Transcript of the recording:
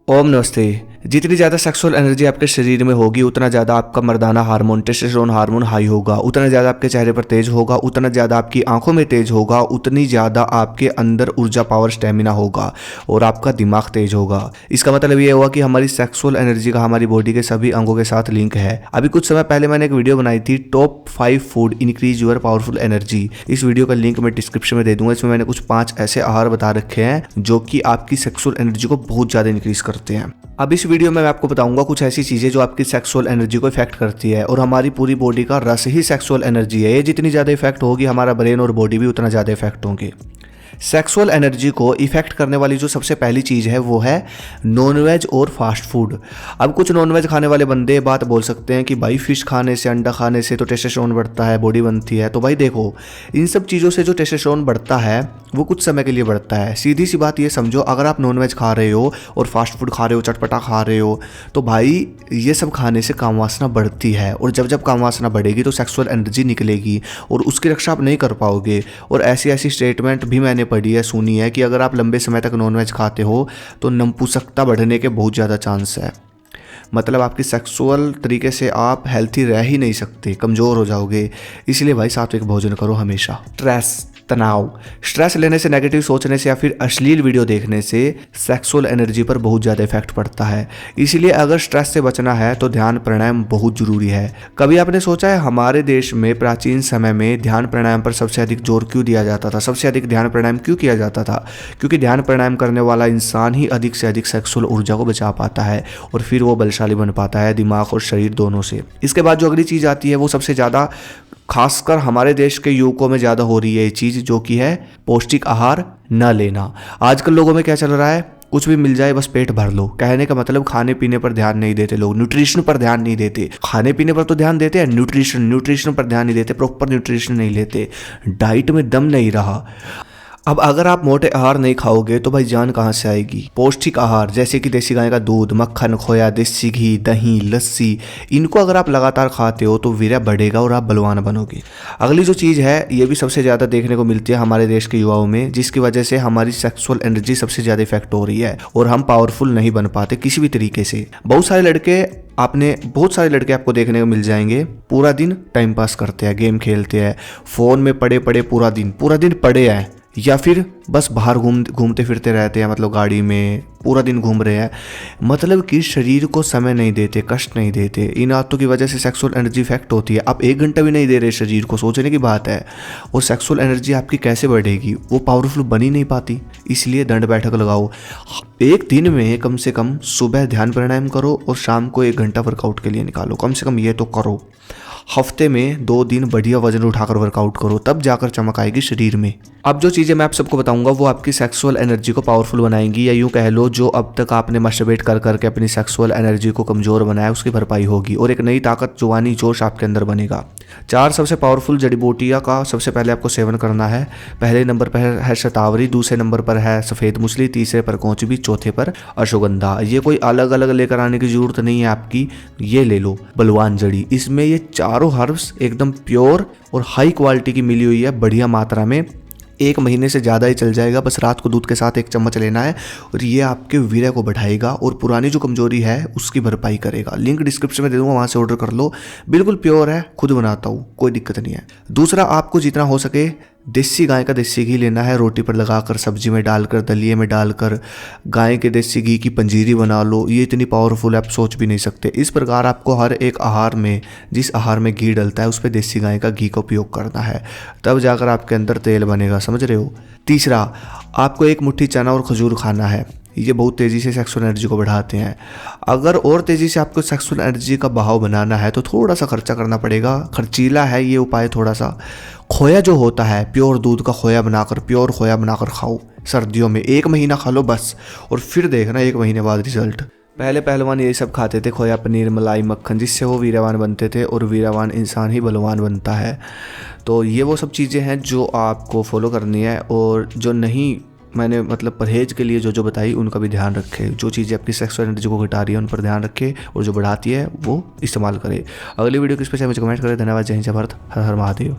ओम नमस्ते। जितनी ज़्यादा सेक्सुअल एनर्जी आपके शरीर में होगी उतना ज़्यादा आपका मर्दाना हार्मोन टेस्टोस्टेरोन हार्मोन हाई होगा, उतना ज़्यादा आपके चेहरे पर तेज होगा, उतना ज़्यादा आपकी आंखों में तेज होगा, उतनी ज़्यादा आपके अंदर ऊर्जा पावर स्टेमिना होगा और आपका दिमाग तेज होगा। इसका मतलब ये हुआ कि हमारी सेक्सुअल एनर्जी का हमारी बॉडी के सभी अंगों के साथ लिंक है। अभी कुछ समय पहले मैंने एक वीडियो बनाई थी, top 5 food increase your powerful energy. इस वीडियो का लिंक मैं डिस्क्रिप्शन में दे दूंगा। इसमें मैंने कुछ 5 ऐसे आहार बता रखे हैं जो कि आपकी सेक्सुअल एनर्जी को बहुत ज़्यादा इंक्रीज करते हैं। अब इस वीडियो में मैं आपको बताऊंगा कुछ ऐसी चीज़ें जो आपकी सेक्सुअल एनर्जी को इफेक्ट करती है, और हमारी पूरी बॉडी का रस ही सेक्सुअल एनर्जी है। ये जितनी ज़्यादा इफेक्ट होगी हमारा ब्रेन और बॉडी भी उतना ज़्यादा इफेक्ट होंगे। सेक्सुअल एनर्जी को इफेक्ट करने वाली जो सबसे पहली चीज़ है वो है नॉनवेज और फास्ट फूड। अब कुछ नॉनवेज खाने वाले बंदे बात बोल सकते हैं कि भाई फिश खाने से, अंडा खाने से तो टेस्टोस्टेरोन बढ़ता है, बॉडी बनती है। तो भाई देखो, इन सब चीज़ों से जो टेस्टोस्टेरोन बढ़ता है वो कुछ समय के लिए बढ़ता है। सीधी सी बात ये समझो, अगर आप नॉनवेज खा रहे हो और फास्ट फूड खा रहे हो, चटपटा खा रहे हो, तो भाई ये सब खाने से काम वासना बढ़ती है, और जब जब काम वासना बढ़ेगी तो सेक्सुअल एनर्जी निकलेगी और उसकी रक्षा आप नहीं कर पाओगे। और ऐसी ऐसी स्टेटमेंट भी मैंने पढ़ी है, सुनी है कि अगर आप लंबे समय तक नॉनवेज खाते हो तो नपुंसकता बढ़ने के बहुत ज़्यादा चांस है। मतलब आपकी सेक्सुअल तरीके से आप हेल्थी रह ही नहीं सकते, कमज़ोर हो जाओगे। इसलिए भाई सात्विक भोजन करो हमेशा। तनाव, स्ट्रेस लेने से, नेगेटिव सोचने से या फिर अश्लील वीडियो देखने से सेक्सुअल एनर्जी पर बहुत ज़्यादा इफेक्ट पड़ता है। इसीलिए अगर स्ट्रेस से बचना है तो ध्यान प्राणायाम बहुत ज़रूरी है। कभी आपने सोचा है हमारे देश में प्राचीन समय में ध्यान प्राणायाम पर सबसे अधिक जोर क्यों दिया जाता था? सबसे अधिक ध्यान प्राणायाम क्यों किया जाता था? क्योंकि ध्यान प्राणायाम करने वाला इंसान ही अधिक से अधिक सेक्सुअल ऊर्जा को बचा पाता है और फिर वो बलशाली बन पाता है, दिमाग और शरीर दोनों से। इसके बाद जो अगली चीज़ आती है वो सबसे ज़्यादा खासकर हमारे देश के युवकों में ज़्यादा हो रही है ये चीज़, जो कि है पौष्टिक आहार न लेना। आजकल लोगों में क्या चल रहा है, कुछ भी मिल जाए बस पेट भर लो। कहने का मतलब खाने पीने पर ध्यान नहीं देते लोग, न्यूट्रिशन पर ध्यान नहीं देते। खाने पीने पर तो ध्यान देते हैं, न्यूट्रिशन पर ध्यान नहीं देते, प्रॉपर न्यूट्रिशन नहीं लेते, डाइट में दम नहीं रहा। अब अगर आप मोटे आहार नहीं खाओगे तो भाई जान कहाँ से आएगी? पौष्टिक आहार जैसे कि देसी गाय का दूध, मक्खन, खोया, देसी घी, दही, लस्सी, इनको अगर आप लगातार खाते हो तो वीर्य बढ़ेगा और आप बलवान बनोगे। अगली जो चीज़ है ये भी सबसे ज़्यादा देखने को मिलती है हमारे देश के युवाओं में, जिसकी वजह से हमारी सेक्सुअल एनर्जी सबसे ज़्यादा इफेक्ट हो रही है और हम पावरफुल नहीं बन पाते किसी भी तरीके से। बहुत सारे लड़के आपको देखने को मिल जाएंगे, पूरा दिन टाइम पास करते हैं, गेम खेलते हैं, फ़ोन में पड़े पड़े पूरा दिन पड़े हैं, या फिर बस बाहर घूमते फिरते रहते हैं, मतलब गाड़ी में पूरा दिन घूम रहे हैं। मतलब कि शरीर को समय नहीं देते, कष्ट नहीं देते। इन आदतों की वजह से सेक्सुअल एनर्जी इफेक्ट होती है। आप 1 घंटा भी नहीं दे रहे शरीर को, सोचने की बात है। और सेक्सुअल एनर्जी आपकी कैसे बढ़ेगी? वो पावरफुल बन ही नहीं पाती। इसलिए दंड बैठक लगाओ। एक दिन में कम से कम सुबह ध्यान प्राणायाम करो और शाम को 1 घंटा वर्कआउट के लिए निकालो। कम से कम ये तो करो। हफ्ते में 2 दिन बढ़िया वजन उठाकर वर्कआउट करो, तब जाकर चमक आएगी शरीर में। अब जो चीज़ें मैं आप सबको बताऊंगा वो आपकी सेक्सुअल एनर्जी को पावरफुल बनाएंगी, या यूं कह लो जो अब तक आपने मस्टरबेट कर करके अपनी सेक्सुअल एनर्जी को कमज़ोर बनाया उसकी भरपाई होगी और एक नई ताकत, जवानी, जोश आपके अंदर बनेगा। 4 सबसे पावरफुल जड़ी बूटियाँ का सबसे पहले आपको सेवन करना है। पहले नंबर पर है शतावरी, दूसरे नंबर पर है सफ़ेद मूसली, तीसरे पर कौचबी, चौथे पर अश्वगंधा। ये कोई अलग अलग लेकर आने की जरूरत नहीं है आपकी, ये ले लो बलवान जड़ी। इसमें ये चारों हर्ब्स एकदम प्योर और हाई क्वालिटी की मिली हुई है, बढ़िया मात्रा में। 1 महीने से ज़्यादा ही चल जाएगा। बस रात को दूध के साथ 1 चम्मच लेना है और ये आपके वीर्य को बढ़ाएगा और पुरानी जो कमजोरी है उसकी भरपाई करेगा। लिंक डिस्क्रिप्शन में दे दूंगा, वहाँ से ऑर्डर कर लो। बिल्कुल प्योर है, खुद बनाता हूँ, कोई दिक्कत नहीं है। दूसरा, आपको जितना हो सके देसी गाय का देसी घी लेना है। रोटी पर लगाकर, सब्जी में डालकर, दलिए में डालकर गाय के देसी घी की पंजीरी बना लो। ये इतनी पावरफुल है आप सोच भी नहीं सकते। इस प्रकार आपको हर एक आहार में, जिस आहार में घी डलता है उस पर देसी गाय का घी का उपयोग करना है, तब जाकर आपके अंदर तेल बनेगा, समझ रहे हो। तीसरा, आपको 1 मुट्ठी चना और खजूर खाना है। ये बहुत तेज़ी से सेक्सुअल एनर्जी को बढ़ाते हैं। अगर और तेज़ी से आपको सेक्सुअल एनर्जी का बहाव बनाना है तो थोड़ा सा खर्चा करना पड़ेगा, खर्चीला है ये उपाय थोड़ा सा। खोया जो होता है, प्योर दूध का खोया बनाकर, प्योर खोया बनाकर खाओ सर्दियों में। 1 महीना खा लो बस, और फिर देखना 1 महीने बाद रिजल्ट। पहले पहलवान यही सब खाते थे, खोया, पनीर, मलाई, मक्खन, जिससे वो वीरवान बनते थे, और वीरवान इंसान ही बलवान बनता है। तो ये वो सब चीज़ें हैं जो आपको फॉलो करनी है, और जो नहीं मैंने मतलब परहेज के लिए जो बताई उनका भी ध्यान रखें। जो चीज़ें आपकी सेक्सुअल एनर्जी को घटा रही है उन पर ध्यान रखें, और जो बढ़ाती है वो इस्तेमाल करें। अगली वीडियो किस पे चाहे मुझे कमेंट करें। धन्यवाद। जय हिंद, जय भारत, हर हर महादेव।